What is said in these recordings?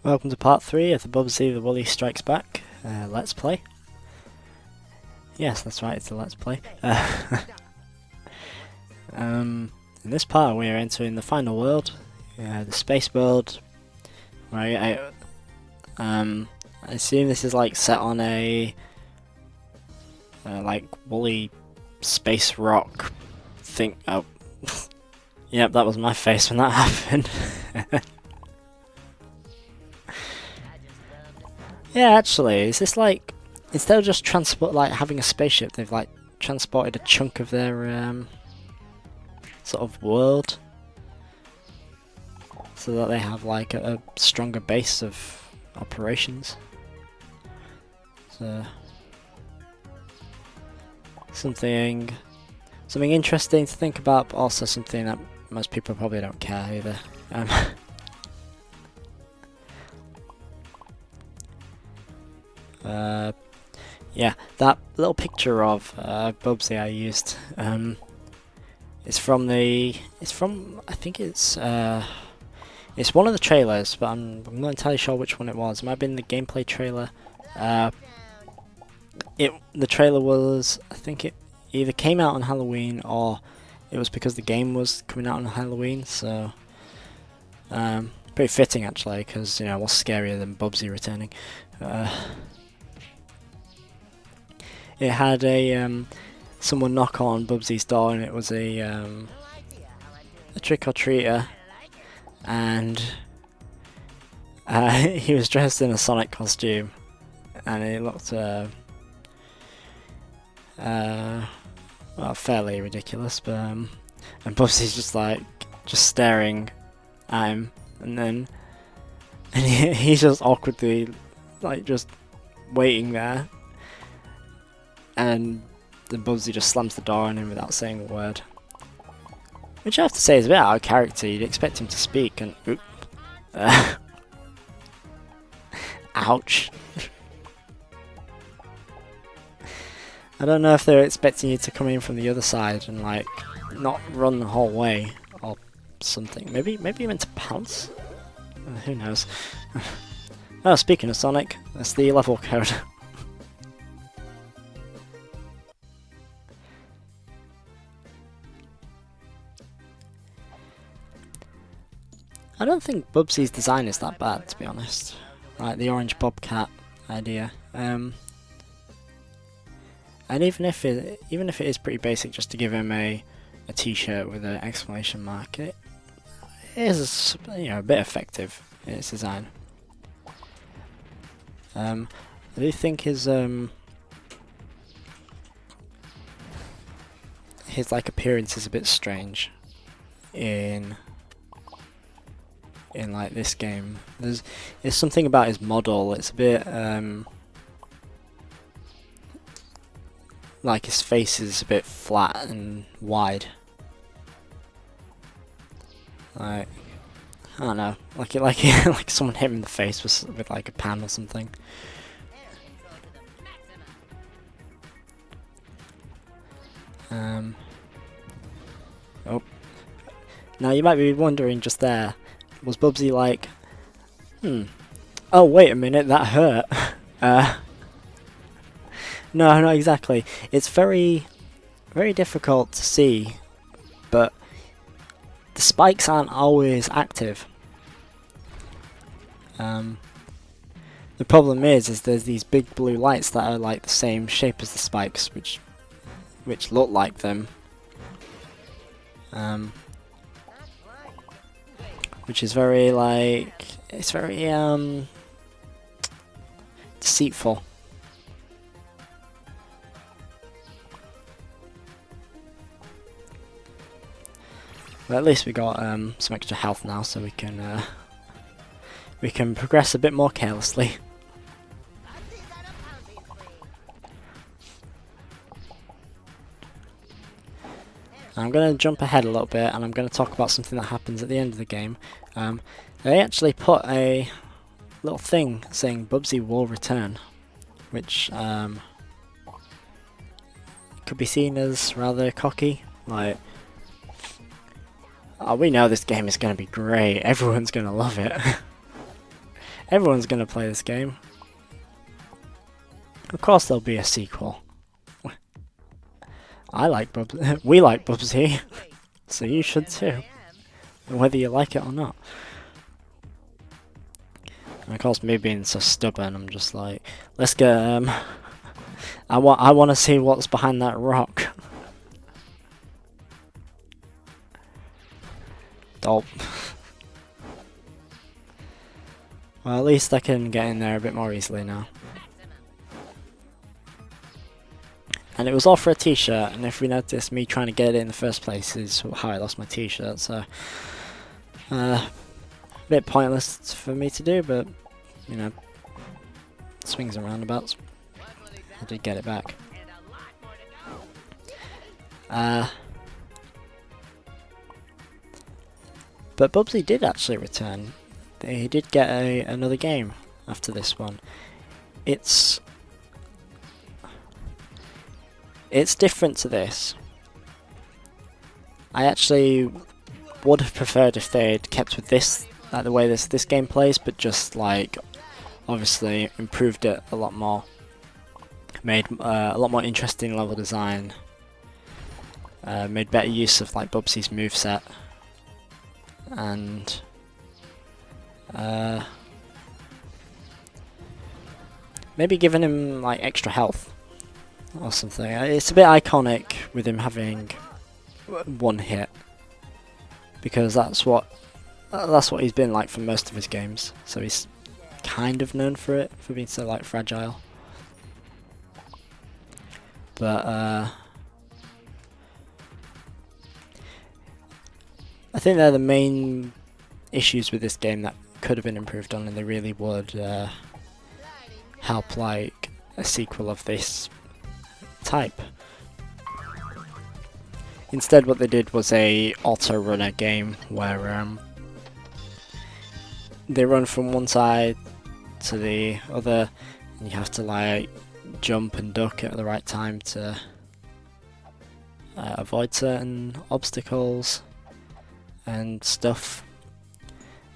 Welcome to part 3 of the Bubsy the Woolly Strikes Back Let's Play. Yes, that's right, it's a Let's Play. In this part we are entering the final world, the space world, where I assume this is like set on a like woolly space rock thing. Oh, yep, that was my face when that happened. Yeah, actually, is this like, instead of just having a spaceship, they've like transported a chunk of their sort of world, so that they have like a stronger base of operations. So something interesting to think about, but also something that most people probably don't care either. Yeah, that little picture of Bubsy I used is from I think it's one of the trailers, but I'm not entirely sure which one it was. It might have been the gameplay trailer. The trailer was, I think it either came out on Halloween or it was because the game was coming out on Halloween, so pretty fitting actually, because you know what's scarier than Bubsy returning. It had someone knock on Bubsy's door, and it was a trick-or-treater, and he was dressed in a Sonic costume, and it looked well, fairly ridiculous. But and Bubsy's just staring at him, and he's just awkwardly just waiting there. And then Bubsy just slams the door on him without saying a word. Which I have to say is a bit out of character. You'd expect him to speak and... ouch. I don't know if they're expecting you to come in from the other side and like not run the whole way or something. Maybe you're meant to pounce? Who knows. Oh, speaking of Sonic, that's the level code. I don't think Bubsy's design is that bad, to be honest. Like the orange bobcat idea, and even if it is pretty basic, just to give him a T-shirt with an exclamation mark, it is a bit effective in its design. I do think his like appearance is a bit strange in like this game. There's something about his model. It's a bit like his face is a bit flat and wide. Like I don't know, like like someone hit him in the face with like a pan or something. Oh, now you might be wondering just there. Was Bubsy like, oh wait a minute, that hurt? No, not exactly. It's very, very difficult to see, but the spikes aren't always active. The problem is there's these big blue lights that are like the same shape as the spikes, which look like them. Which is very it's very deceitful. But at least we got some extra health now, so we can progress a bit more carelessly. I'm going to jump ahead a little bit, and I'm going to talk about something that happens at the end of the game. They actually put a little thing saying Bubsy will return, which could be seen as rather cocky. Like, oh, we know this game is going to be great, everyone's going to love it. Everyone's gonna play this game. Of course there'll be a sequel. I like Bubsy. We like Bubsy. So you should too. Whether you like it or not. And of course, me being so stubborn, I'm just like, let's get I want to see what's behind that rock. Dope. Well, at least I can get in there a bit more easily now. And it was all for a t-shirt, and if we notice, me trying to get it in the first place is how I lost my t-shirt, so a bit pointless for me to do, but you know, swings and roundabouts. I did get it back. But Bubsy did actually return. He did get another game after this one. It's different to this. I actually would have preferred if they'd kept with this, like the way this game plays, but just like obviously improved it a lot more, made a lot more interesting level design, made better use of like Bubsy's moveset, and maybe giving him like extra health or something. It's a bit iconic with him having one hit, because that's what he's been like for most of his games. So he's kind of known for it, for being so like fragile. But I think they're the main issues with this game that could have been improved on, and they really would help like a sequel of this type. Instead, what they did was a auto-runner game where they run from one side to the other, and you have to like jump and duck at the right time to avoid certain obstacles and stuff.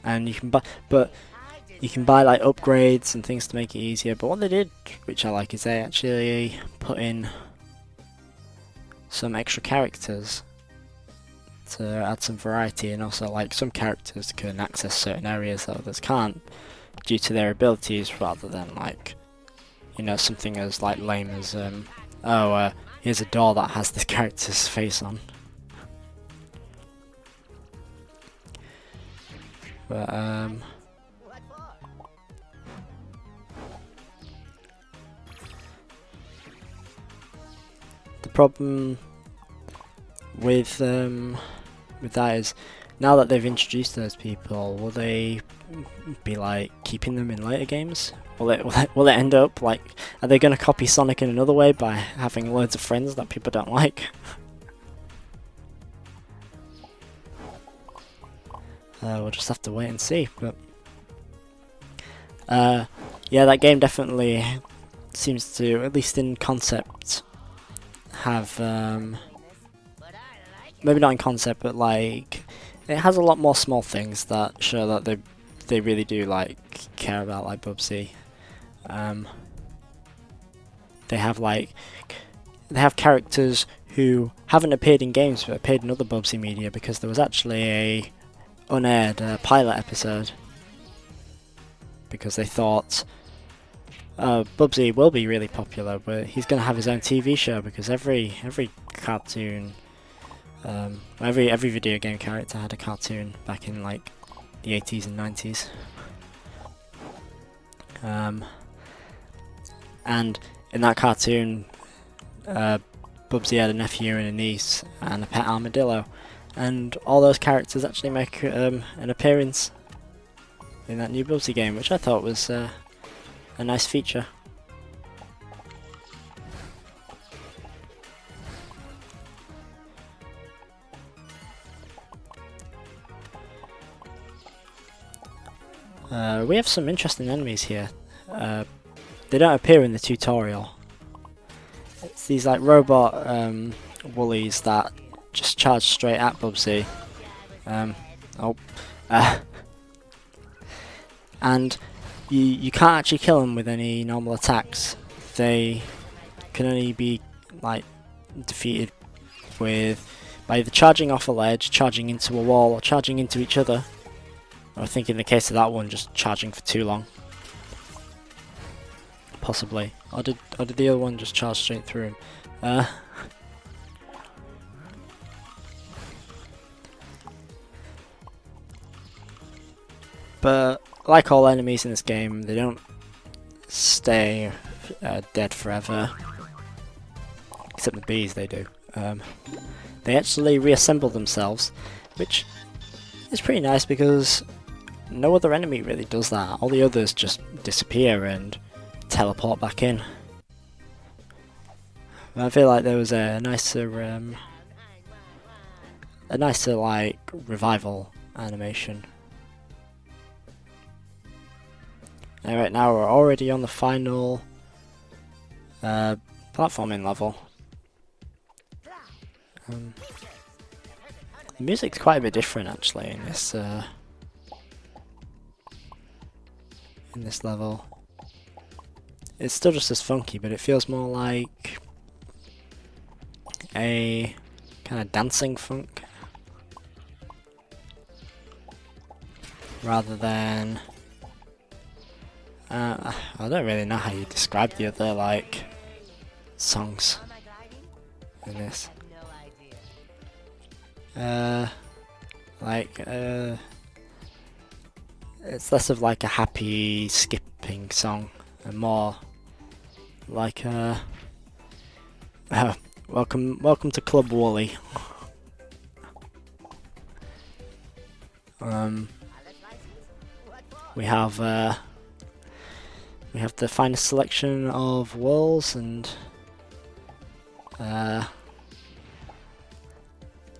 And you can buy like upgrades and things to make it easier. But what they did, which I like, is they actually put in some extra characters to add some variety, and also like some characters can access certain areas that others can't due to their abilities, rather than like, you know, something as like lame as here's a door that has this character's face on. But the problem with that is, now that they've introduced those people, will they be like keeping them in later games? Will it end up like, are they going to copy Sonic in another way by having loads of friends that people don't like? We'll just have to wait and see. But yeah, that game definitely seems to, at least in concept, have maybe not in concept, but like it has a lot more small things that show that they really do like care about like Bubsy. They have characters who haven't appeared in games but appeared in other Bubsy media, because there was actually a unaired pilot episode, because they thought Bubsy will be really popular, but he's going to have his own TV show, because every cartoon, every video game character had a cartoon back in like the 80s and 90s. And in that cartoon, Bubsy had a nephew and a niece and a pet armadillo, and all those characters actually make an appearance in that new Bubsy game, which I thought was a nice feature. We have some interesting enemies here. They don't appear in the tutorial. It's these like robot Woolies that just charge straight at Bubsy. And you can't actually kill them with any normal attacks. They can only be like defeated with by either charging off a ledge, charging into a wall, or charging into each other. I think in the case of that one, just charging for too long. Possibly. Or did the other one just charge straight through him? But like all enemies in this game, they don't stay dead forever. Except the bees, they do. They actually reassemble themselves, which is pretty nice because no other enemy really does that. All the others just disappear and teleport back in. I feel like there was a nicer like revival animation. Alright, now we're already on the final platforming level. The music's quite a bit different actually in this level. It's still just as funky, but it feels more like a kind of dancing funk rather than I don't really know how you describe the other like songs in this. It's less of like a happy skipping song and more like welcome to Club Woolie. We have the finest selection of walls and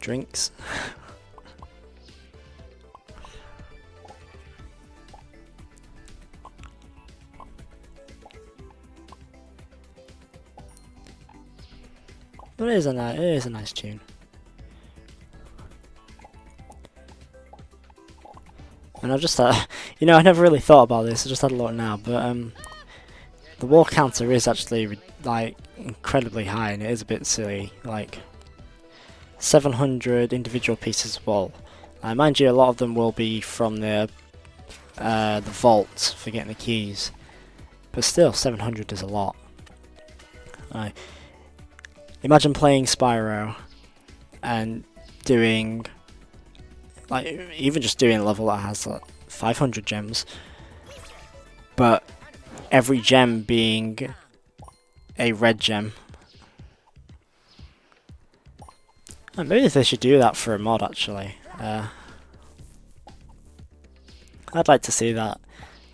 drinks. But it is a nice tune. And I've just you know, I never really thought about this. I just had a look now, but the wall counter is actually like incredibly high, and it is a bit silly. Like 700 individual pieces of wall. Mind you, a lot of them will be from the vault for getting the keys, but still 700 is a lot. Imagine playing Spyro and doing like even just doing a level that has like 500 gems, but every gem being a red gem. Maybe they should do that for a mod actually. I'd like to see that,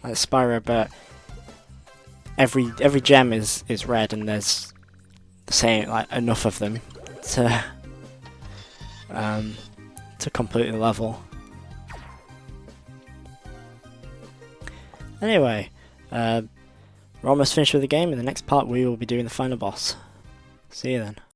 like Spyro, but every gem is red and there's the same, like enough of them to complete the level. Anyway, we're almost finished with the game. In the next part we will be doing the final boss. See you then.